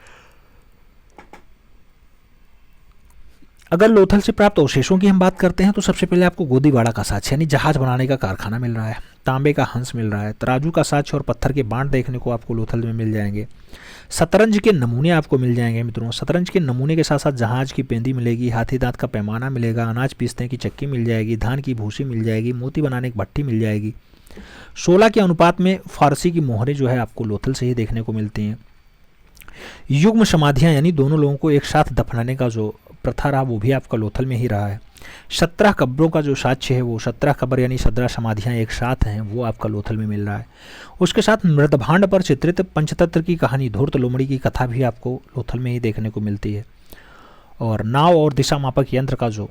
अगर लोथल से प्राप्त अवशेषों की हम बात करते हैं तो सबसे पहले आपको गोदीवाड़ा का साक्ष्य यानी जहाज बनाने का कारखाना मिल रहा है, तांबे का हंस मिल रहा है, तराजू का साक्ष्य और पत्थर के बांट देखने को आपको लोथल में मिल जाएंगे। शतरंज के नमूने आपको मिल जाएंगे मित्रों। शतरंज के नमूने के साथ साथ जहाज की पेंदी मिलेगी, हाथी दांत का पैमाना मिलेगा, अनाज पीसने की चक्की मिल जाएगी, धान की भूसी मिल जाएगी, मोती बनाने की भट्टी मिल जाएगी। 16 के अनुपात में फारसी की मोहरें जो है आपको लोथल से ही देखने को मिलती हैं। युग्म समाधियाँ यानी दोनों लोगों को एक साथ दफनाने का जो प्रथा रहा वो भी आपका लोथल में ही रहा है। 17 कब्रों का जो साक्ष्य है वो 17 कब्र यानी 17 समाधियाँ एक साथ हैं वो आपका लोथल में मिल रहा है। उसके साथ मृदभांड पर चित्रित पंचतंत्र की कहानी धूर्त लोमड़ी की कथा भी आपको लोथल में ही देखने को मिलती है। और नाव और दिशा मापक यंत्र का जो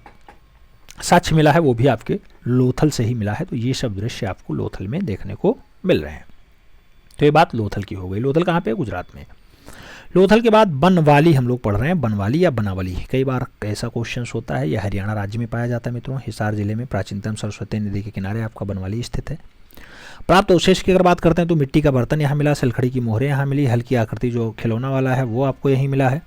साक्ष्य मिला है वो भी आपके लोथल से ही मिला है। तो ये सब दृश्य आपको लोथल में देखने को मिल रहे हैं। तो ये बात लोथल की हो गई। लोथल कहाँ पे है? गुजरात में। लोथल के बाद बनवाली हम लोग पढ़ रहे हैं। बनवाली या बनावली कई बार ऐसा क्वेश्चन होता है। यह हरियाणा राज्य में पाया जाता है मित्रों। हिसार जिले में प्राचीनतम सरस्वती नदी के किनारे आपका बनवाली स्थित है। प्राप्त अवशेष की अगर बात करते हैं तो मिट्टी का बर्तन यहाँ मिला, सिलखड़ी की मोहरें यहाँ मिली, हल्की आकृति जो खिलौना वाला है वो आपको यहीं मिला है।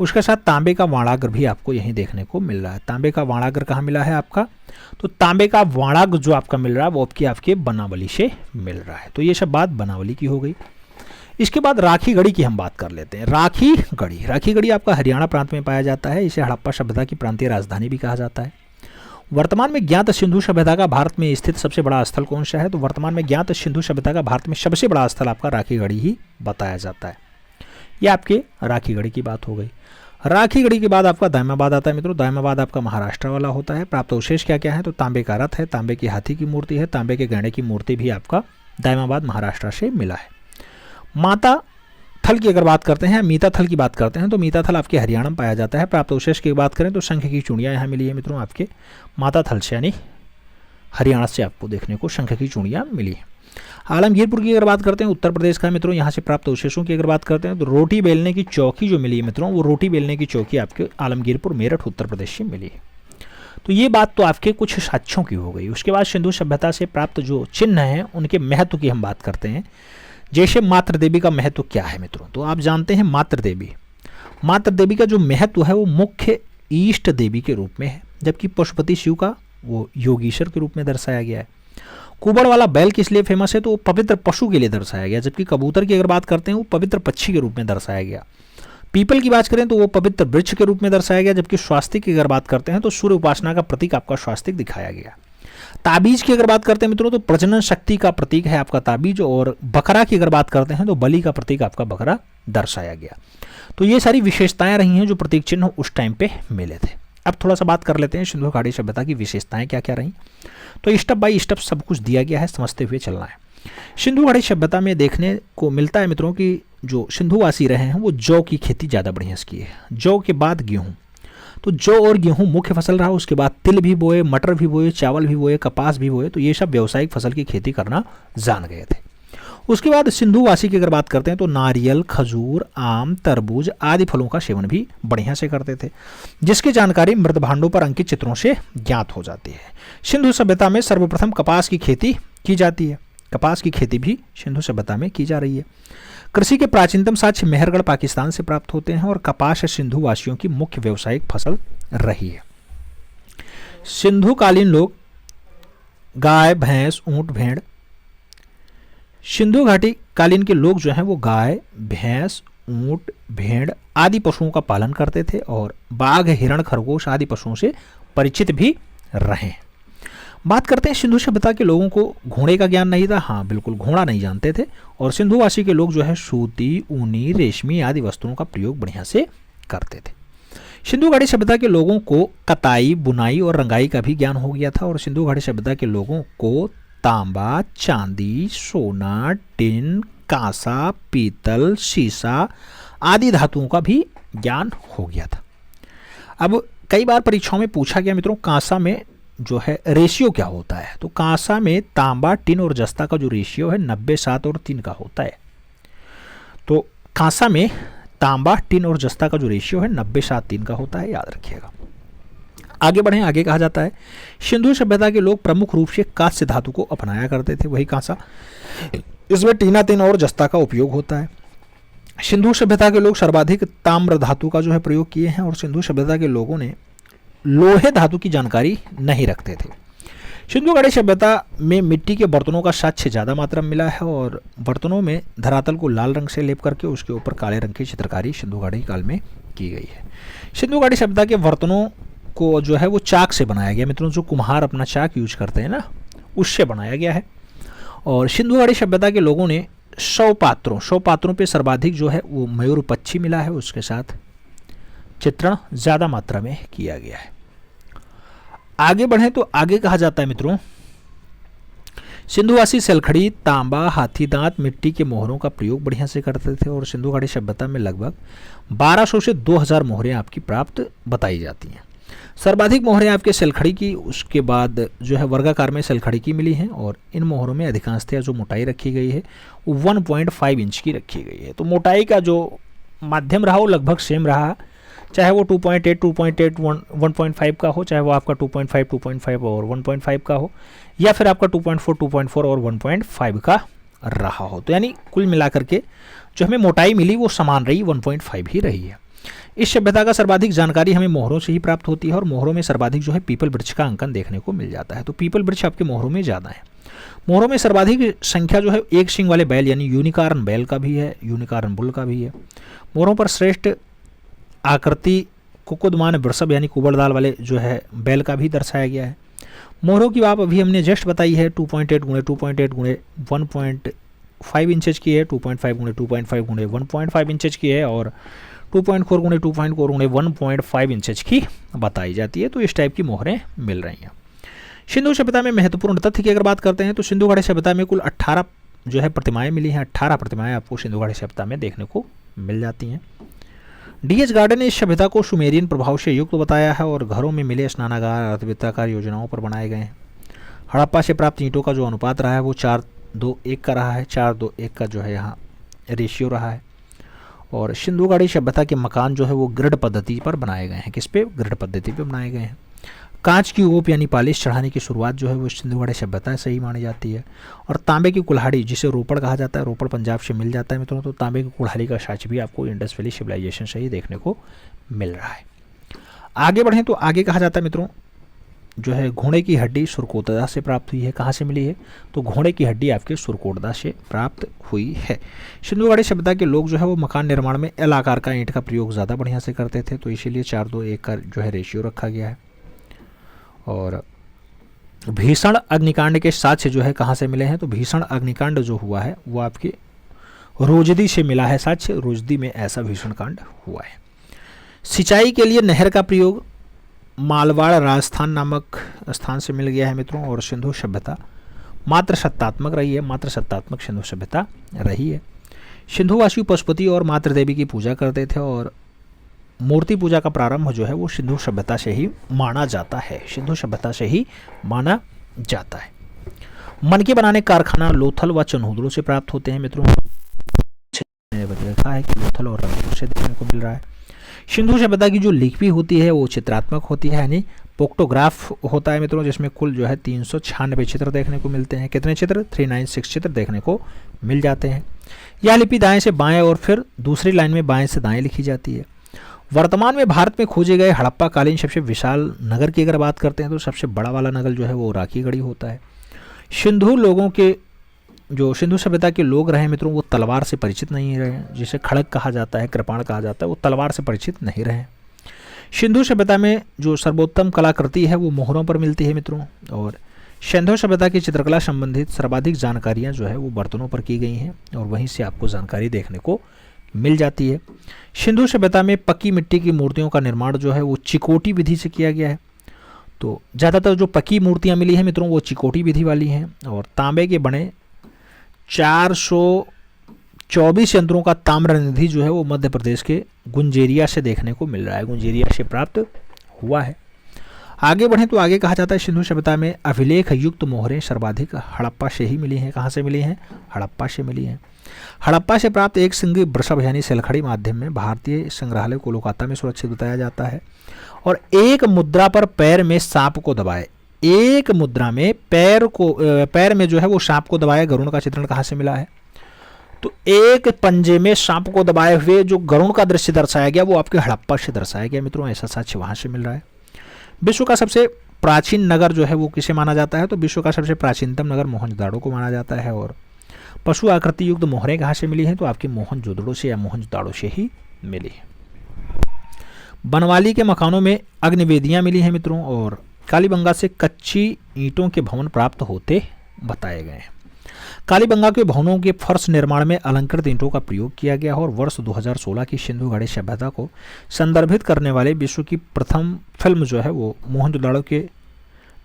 उसके साथ तांबे का वाणागर भी आपको यहीं देखने को मिल रहा है। तांबे का वाणागर कहाँ मिला है आपका? तो तांबे का वाणाग जो आपका मिल रहा है वो आपके बनावली से मिल रहा है। तो ये सब बात बनावली की हो गई। इसके बाद राखी गढ़ी की हम बात कर लेते हैं। राखी गढ़ी आपका हरियाणा प्रांत में पाया जाता है। इसे हड़प्पा सभ्यता की प्रांतीय राजधानी भी कहा जाता है। वर्तमान में ज्ञात सिंधु सभ्यता का भारत में स्थित सबसे बड़ा स्थल कौन सा है? तो वर्तमान में ज्ञात सिंधु सभ्यता का भारत में सबसे बड़ा स्थल आपका राखीगढ़ी ही बताया जाता है। ये आपके राखीगढ़ी की बात हो गई। राखीगढ़ी के बाद आपका दायमाबाद आता है मित्रों। दायमाबाद आपका महाराष्ट्र वाला होता है। प्राप्त अवशेष क्या क्या है? तो तांबे का रथ है, तांबे की हाथी की मूर्ति है, तांबे के गहने की मूर्ति भी आपका दायमाबाद महाराष्ट्र से मिला है। माता थल की अगर बात करते हैं, मीता थल की बात करते हैं, तो मीता थल आपके हरियाणा में पाया जाता है। प्राप्त अवशेष की बात करें तो शंख की चूड़ियाँ यहाँ मिली है मित्रों आपके माता थल से, यानी हरियाणा से आपको देखने को शंख की चूड़ियाँ मिली है। आलमगीरपुर की अगर बात करते हैं, उत्तर प्रदेश का है मित्रों। यहाँ से प्राप्त अवशेषों की अगर बात करते हैं तो रोटी बेलने की चौकी जो मिली है मित्रों, वो रोटी बेलने की चौकी आपके आलमगीरपुर मेरठ उत्तर प्रदेश से मिली है। तो ये बात तो आपके कुछ साक्ष्यों की हो गई। उसके बाद सिंधु सभ्यता से प्राप्त जो चिन्ह हैं उनके महत्व की हम बात करते हैं। जैसे मातृ देवी का महत्व क्या है मित्रों? तो आप जानते हैं मातृ देवी का जो महत्व है वो मुख्य इष्ट देवी के रूप में है, जबकि पशुपति शिव का वो योगीश्वर के रूप में दर्शाया गया है। कुबड़ वाला बैल किस लिए फेमस है? तो वो पवित्र पशु के लिए दर्शाया गया, जबकि कबूतर की अगर बात करते हैं वो पवित्र पक्षी के रूप में दर्शाया गया। पीपल की बात करें तो वो पवित्र वृक्ष के रूप में दर्शाया गया, जबकि स्वास्तिक की अगर बात करते हैं तो सूर्य उपासना का प्रतीक आपका स्वास्तिक दिखाया गया। ताबीज की अगर बात करते हैं मित्रों तो प्रजनन शक्ति का प्रतीक है आपका ताबीज, और बकरा की अगर बात करते हैं तो बलि का प्रतीक आपका बकरा दर्शाया गया। तो ये सारी विशेषताएं रही हैं जो प्रतीक चिन्ह उस टाइम पे मिले थे। अब थोड़ा सा बात कर लेते हैं सिंधु घाटी सभ्यता की विशेषताएं क्या क्या रही। तो स्टेप बाय स्टेप सब कुछ दिया गया है, समझते हुए चलना है। सिंधु घाटी सभ्यता में देखने को मिलता है मित्रों कि जो सिंधुवासी रहे हैं वो जौ की खेती ज़्यादा बढ़िया से की है। जौ के बाद गेहूँ, तो जौ और गेहूं मुख्य फसल रहा। उसके बाद तिल भी बोए, मटर भी बोए, चावल भी बोए, कपास भी बोए। तो ये सब व्यावसायिक फसल की खेती करना जान गए थे। उसके बाद सिंधुवासी की अगर बात करते हैं तो नारियल, खजूर, आम, तरबूज आदि फलों का सेवन भी बढ़िया से करते थे, जिसकी जानकारी मृत भांडों पर अंकित चित्रों से ज्ञात हो जाती है। सिंधु सभ्यता में सर्वप्रथम कपास की खेती की जाती है। कपास की खेती भी सिंधु सभ्यता में की जा रही है। कृषि के प्राचीनतम साक्ष्य मेहरगढ़ पाकिस्तान से प्राप्त होते हैं और कपास सिंधु वासियों की मुख्य व्यावसायिक फसल रही है। सिंधुकालीन लोग गाय, भैंस, ऊंट, भेड़, सिंधु घाटी कालीन के लोग जो हैं वो गाय, भैंस, ऊंट, भेड़ आदि पशुओं का पालन करते थे और बाघ, हिरण, खरगोश आदि पशुओं से परिचित भी रहे। बात करते हैं सिंधु सभ्यता के लोगों को घोड़े का ज्ञान नहीं था। हाँ बिल्कुल, घोड़ा नहीं जानते थे। और सिंधुवासी के लोग जो है सूती, ऊनी, रेशमी आदि वस्तुओं का प्रयोग बढ़िया से करते थे। सिंधु घाटी सभ्यता के लोगों को कताई, बुनाई और रंगाई का भी ज्ञान हो गया था। और सिंधु घाटी सभ्यता के लोगों को तांबा, चांदी, सोना, टिन, कांसा, पीतल, शीशा आदि धातुओं का भी ज्ञान हो गया था। अब कई बार परीक्षाओं में पूछा गया मित्रों, कांसा में जो है रेशियो क्या होता है? तो कांसा में तांबा, टिन और जस्ता का जो रेशियो है 90, 7 और 3 का होता है। तो कांसा में तांबा, टिन और जस्ता का जो रेशियो है 90, 7, 3 का होता है, याद रखिएगा। आगे बढ़ें, आगे कहा जाता है सिंधु सभ्यता के लोग प्रमुख रूप से कांस्य धातु को अपनाया करते थे, वही कांसा। इसमें टीना, टिन और जस्ता का उपयोग होता है। सिंधु सभ्यता के लोग सर्वाधिक ताम्र धातु का जो है प्रयोग किए हैं और सिंधु सभ्यता के लोगों ने लोहे धातु की जानकारी नहीं रखते थे। सिंधु घाटी सभ्यता में मिट्टी के बर्तनों का साक्ष्य ज़्यादा मात्रा में मिला है और बर्तनों में धरातल को लाल रंग से लेप करके उसके ऊपर काले रंग की चित्रकारी सिंधु घाटी काल में की गई है। सिंधु घाटी सभ्यता के बर्तनों को जो है वो चाक से बनाया गया मित्रों, जो कुम्हार अपना चाक यूज करते हैं ना, उससे बनाया गया है। और सिंधु घाटी सभ्यता के लोगों ने 100 पात्रों पे सर्वाधिक जो है वो मयूर पक्षी मिला है, उसके साथ चित्रण ज़्यादा मात्रा में किया गया है। आगे बढ़े तो आगे कहा जाता है मित्रों, सिंधुवासी सलखड़ी, तांबा, हाथी दांत, मिट्टी के मोहरों का प्रयोग बढ़िया से करते थे और सिंधु घाटी सभ्यता में लगभग 1200 से 2000 मोहरें आपकी प्राप्त बताई जाती हैं। सर्वाधिक मोहरें आपके सलखड़ी की, उसके बाद जो है वर्गाकार में सलखड़ी की मिली हैं और इन मोहरों में अधिकांशतः जो मोटाई रखी गई है वो 1.5 इंच की रखी गई है। तो मोटाई का जो माध्यम रहा वो लगभग सेम रहा, चाहे वो 2.8, 2.8, 1.5 का हो, चाहे वो आपका 2.5, 2.5 और 1.5 का हो, या फिर आपका 2.4, 2.4 और 1.5 का रहा हो। तो यानी कुल मिलाकर के जो हमें मोटाई मिली वो समान रही, 1.5 ही रही है। इस सभ्यता का सर्वाधिक जानकारी हमें मोहरों से ही प्राप्त होती है और मोहरों में सर्वाधिक जो है पीपल वृक्ष का अंकन देखने को मिल जाता है। तो पीपल वृक्ष आपके मोहरों में ज़्यादा है। मोहरों में सर्वाधिक संख्या जो है एक सींग वाले बैल यानी यूनिकॉर्न बैल का भी है, यूनिकॉर्न बुल का भी है। मोहरों पर श्रेष्ठ आकृति कुकुदमान वृषभ यानी कुबड़ दाल वाले जो है बैल का भी दर्शाया गया है। मोहरों की माप अभी हमने जस्ट बताई है 2.8 गुणे 2.8 गुणे 1.5 इंचेस की है, 2.5 गुणे 2.5 गुणे 1.5 इंचेस की है, और 2.4 गुणे 2.4 गुणे 1.5 इंचेस की बताई जाती है। तो इस टाइप की मोहरें मिल रही हैं। सिंधु सभ्यता में महत्वपूर्ण तथ्य की अगर बात करते हैं तो सिंधु घाटी सभ्यता में कुल 18 जो है प्रतिमाएं मिली हैं। 18 प्रतिमाएं आपको सिंधु घाटी सभ्यता में देखने को मिल जाती हैं। डीएच गार्डन ने इस सभ्यता को सुमेरियन प्रभाव से युक्त बताया है और घरों में मिले स्नानागार अर्थव्यवस्थाकार योजनाओं पर बनाए गए हैं। हड़प्पा से प्राप्त ईंटों का जो अनुपात रहा है वो 4:2:1 का रहा है। 4:2:1 का जो है यहाँ रेशियो रहा है। और सिंधु घाटी सभ्यता के मकान जो है वो ग्रिड पद्धति पर बनाए गए हैं। किस पे? ग्रिड पद्धति पे बनाए गए हैं। कांच की ओप यानी पॉलिश चढ़ाने की शुरुआत जो है वो सिंधु घाटी सभ्यता से ही मानी जाती है। और तांबे की कुल्हाड़ी, जिसे रोपड़ कहा जाता है, रोपड़ पंजाब से मिल जाता है मित्रों, तो तांबे की कुल्हाड़ी का साक्ष्य भी आपको इंडस वैली सिविलाइजेशन से ही देखने को मिल रहा है। आगे बढ़ें तो आगे कहा जाता है मित्रों जो है घोड़े की हड्डी सुरकोटदा से प्राप्त हुई है। कहाँ से मिली है? तो घोड़े की हड्डी आपके सुरकोटदा से प्राप्त हुई है। सिंधु घाटी सभ्यता के लोग जो है वो मकान निर्माण में एल आकार का ईंट का प्रयोग ज़्यादा बढ़िया से करते थे, तो इसीलिए 4:2:1 का जो है रेशियो रखा गया है। और भीषण अग्निकांड के साक्ष्य जो है कहाँ से मिले हैं? तो भीषण अग्निकांड जो हुआ है वो आपके रोजदी से मिला है साक्ष्य। रोजदी में ऐसा भीषण कांड हुआ है। सिंचाई के लिए नहर का प्रयोग मालवाड़ राजस्थान नामक स्थान से मिल गया है मित्रों। और सिंधु सभ्यता मात्र सत्तात्मक रही है। मात्र सत्तात्मक सिंधु सभ्यता रही है। सिंधुवासी पशुपति और मातृ देवी की पूजा करते थे और मूर्ति पूजा का प्रारंभ जो है वो सिंधु सभ्यता से ही माना जाता है। सिंधु सभ्यता से ही माना जाता है। मनके बनाने कारखाना लोथल व चन्हूदड़ों से प्राप्त होते हैं मित्रों। देखा है कि लोथल और रंगपुर से देखने को मिल रहा है। सिंधु सभ्यता की जो लिपि होती है वो चित्रात्मक होती है, यानी पोक्टोग्राफ होता है मित्रों, जिसमें कुल जो है 396 चित्र देखने को मिलते हैं। कितने चित्र? 396 चित्र देखने को मिल जाते हैं। यह लिपि दाएं से बाएं और फिर दूसरी लाइन में बाएं से दाएं लिखी जाती है। वर्तमान में भारत में खोजे गए हड़प्पा कालीन सबसे विशाल नगर की अगर बात करते हैं तो सबसे बड़ा वाला नगर जो है वो राखीगढ़ी होता है। सिंधु लोगों के जो सिंधु सभ्यता के लोग रहे मित्रों वो तलवार से परिचित नहीं रहे, जिसे खड़ग कहा जाता है, कृपाण कहा जाता है, वो तलवार से परिचित नहीं रहे। सिंधु सभ्यता में जो सर्वोत्तम कलाकृति है वो मोहरों पर मिलती है मित्रों। और सिंधु सभ्यता की चित्रकला संबंधित सर्वाधिक जानकारियाँ जो है वो बर्तनों पर की गई हैं और वहीं से आपको जानकारी देखने को मिल जाती है। सिंधु सभ्यता में पक्की मिट्टी की मूर्तियों का निर्माण जो है वो चिकोटी विधि से किया गया है। तो ज़्यादातर जो पक्की मूर्तियाँ मिली हैं मित्रों वो चिकोटी विधि वाली हैं। और तांबे के बने 424 यंत्रों का ताम्रनिधि जो है वो मध्य प्रदेश के गुंजेरिया से देखने को मिल रहा है। गुंजेरिया से प्राप्त हुआ है। आगे बढ़ें तो आगे कहा जाता है सिंधु सभ्यता में अभिलेख युक्त मोहरें सर्वाधिक हड़प्पा से ही मिली हैं। कहाँ से मिली हैं? हड़प्पा से मिली हैं। हड़प्पा से प्राप्त एक सिंगी वृषभ यानी सेलखड़ी माध्यम में भारतीय संग्रहालय कोलकाता में सुरक्षित बताया जाता है। और एक मुद्रा पर पैर में सांप को दबाए, एक मुद्रा में पैर में जो है वो सांप को दबाए गरुड़ का चित्रण कहाँ से मिला है? तो एक पंजे में सांप को दबाए हुए जो गरुड़ का दृश्य दर्शाया गया वो आपके हड़प्पा से दर्शाया गया मित्रों। ऐसा साक्ष्य वहाँ से मिल रहा है। विश्व का सबसे प्राचीन नगर जो है वो किसे माना जाता है? तो विश्व का सबसे प्राचीनतम नगर मोहनजोदड़ो को माना जाता है। और पशु आकृति युक्त मोहरें कहाँ से मिली हैं? तो आपकी मोहनजोदड़ो से या मोहनजोदड़ो से ही मिली है। बनवाली के मकानों में अग्निवेदियाँ मिली हैं मित्रों। और कालीबंगा से कच्ची ईंटों के भवन प्राप्त होते बताए गए हैं। कालीबंगा के भवनों के फर्श निर्माण में अलंकृत ईंटों का प्रयोग किया गया और वर्ष 2016 की सिंधु घाटी सभ्यता को संदर्भित करने वाले विश्व की प्रथम फिल्म जो है वो मोहनजोदड़ो के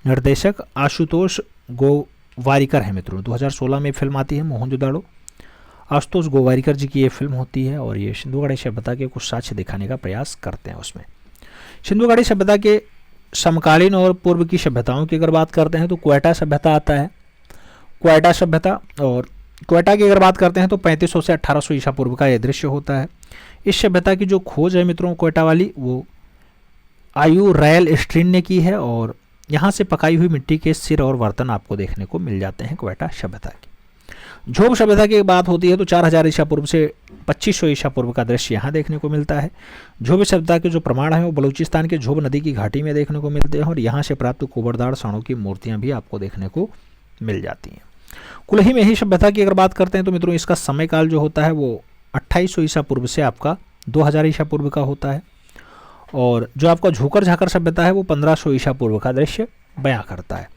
निर्देशक आशुतोष गोवारिकर है मित्रों। 2016 में फिल्म आती है मोहनजोदड़ो। आशुतोष गोवारिकर जी की ये फिल्म होती है और ये सिंधु घाटी सभ्यता के कुछ साक्ष्य दिखाने का प्रयास करते हैं। उसमें सिंधु घाटी सभ्यता के समकालीन और पूर्व की सभ्यताओं की अगर बात करते हैं तो क्वेटा सभ्यता आता है। क्वेटा सभ्यता, और क्वेटा की अगर बात करते हैं तो 3500 से 1800 ईसा पूर्व का यह दृश्य होता है। इस सभ्यता की जो खोज है मित्रों क्वेटा वाली वो आयु रैल स्ट्रीन ने की है। और यहाँ से पकाई हुई मिट्टी के सिर और बर्तन आपको देखने को मिल जाते हैं क्वेटा सभ्यता की। झोब सभ्यता की बात होती है तो 4000 ईसा पूर्व से 2500 ईसा पूर्व का दृश्य यहाँ देखने को मिलता है। झोब सभ्यता के जो प्रमाण हैं वो बलूचिस्तान के झोब नदी की घाटी में देखने को मिलते हैं और यहाँ से प्राप्त कुबड़दार साणों की मूर्तियाँ भी आपको देखने को मिल जाती हैं। कुलही में ही सभ्यता की अगर बात करते हैं तो मित्रों इसका समय काल जो होता है वो 2800 ईसा पूर्व से आपका 2000 ईसा पूर्व का होता है। और जो आपका झोकर झाकर सभ्यता है वो 1500 ईसा पूर्व का दृश्य बयां करता है।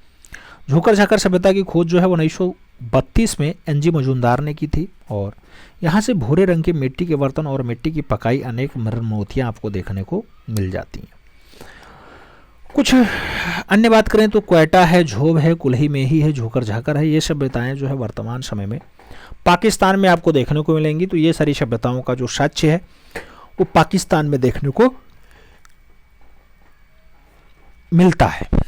झोकर झाकर सभ्यता की खोज जो है वो 1932 में एनजी मजूमदार ने की थी और यहाँ से भूरे रंग के मिट्टी के बर्तन और मिट्टी की पकाई अनेक मूर्तियाँ आपको देखने को मिल जाती हैं। कुछ अन्य बात करें तो क्वेटा है, झोब है, कुल्ही मेही है, झोकर झाकर है, ये सभ्यताएं जो है वर्तमान समय में पाकिस्तान में आपको देखने को मिलेंगी। तो ये सारी सभ्यताओं का जो साक्ष्य है वो पाकिस्तान में देखने को मिलता है।